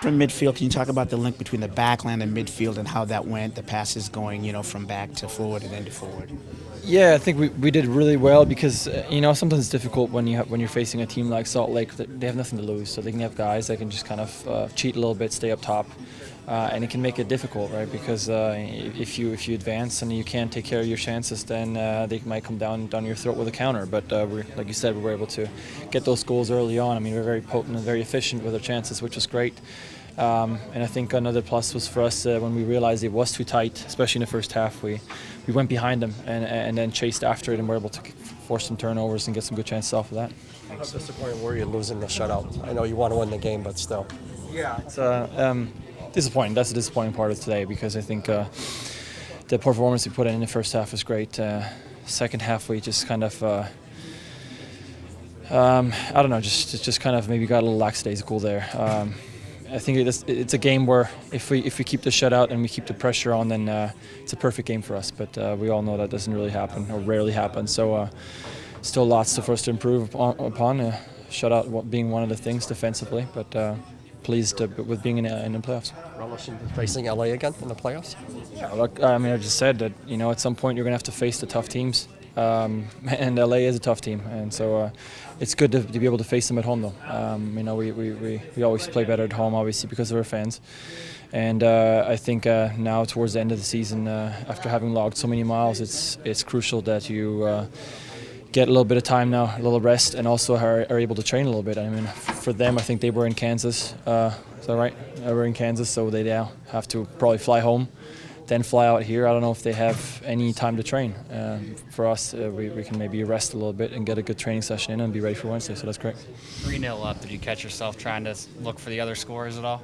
from midfield, can you talk about the link between the backline and midfield and how that went, the passes going, from back to forward and then to forward? Yeah, I think we did really well because sometimes it's difficult when you're facing a team like Salt Lake. They have nothing to lose, so they can have guys that can just kind of cheat a little bit, stay up top, and it can make it difficult, right? Because if you advance and you can't take care of your chances, then they might come down your throat with a counter. But like you said, we were able to get those goals early on. I mean, we were very potent and very efficient with our chances, which was great. And I think another plus was for us when we realized it was too tight, especially in the first half. We went behind them and then chased after it, and were able to force some turnovers and get some good chances off of that. How disappointing were you losing the shutout? I know you want to win the game, but still. Yeah, it's disappointing. That's the disappointing part of today because I think the performance we put in the first half was great. Second half we just kind of I don't know, just kind of maybe got a little lackadaisical there. I think it's a game where if we keep the shutout and we keep the pressure on, then it's a perfect game for us. But we all know that doesn't really happen or rarely happens. So still lots for us to improve upon. Shutout being one of the things defensively, but pleased with being in the playoffs. Relish in facing LA again in the playoffs? Yeah, look, I mean, I just said that at some point you're going to have to face the tough teams. And LA is a tough team, and so it's good to be able to face them at home, though. We always play better at home, obviously, because of our fans. And I think now, towards the end of the season, after having logged so many miles, it's crucial that you get a little bit of time now, a little rest, and also are able to train a little bit. I mean, for them, I think they were in Kansas. Is that right? We're in Kansas, so they now have to probably fly home, then fly out here. I don't know if they have any time to train. For us, we can maybe rest a little bit and get a good training session in and be ready for Wednesday, so that's great. 3-0 up, did you catch yourself trying to look for the other scores at all?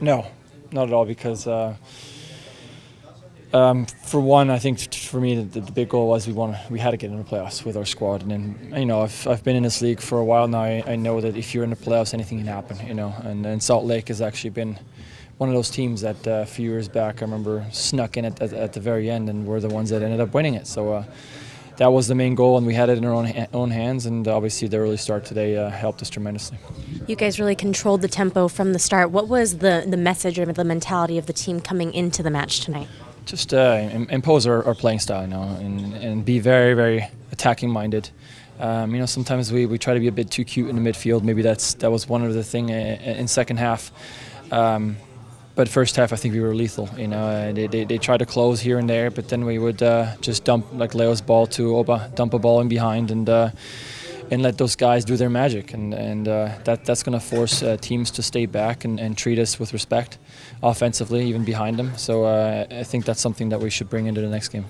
No, not at all, because for one, I think for me the big goal was we had to get in the playoffs with our squad, and then I've been in this league for a while now. I know that if you're in the playoffs, anything can happen, and Salt Lake has actually been one of those teams that a few years back I remember snuck in at the very end and were the ones that ended up winning it. So that was the main goal, and we had it in our own hands, and obviously the early start today helped us tremendously. You guys really controlled the tempo from the start. What was the message or the mentality of the team coming into the match tonight? Just impose our playing style, and be very, very attacking minded. Sometimes we try to be a bit too cute in the midfield. Maybe that was one of the thing in second half. But first half, I think we were lethal. They tried to close here and there, but then we would just dump like Leo's ball to Oba, dump a ball in behind, and let those guys do their magic. And that's going to force teams to stay back and treat us with respect, offensively, even behind them. So I think that's something that we should bring into the next game.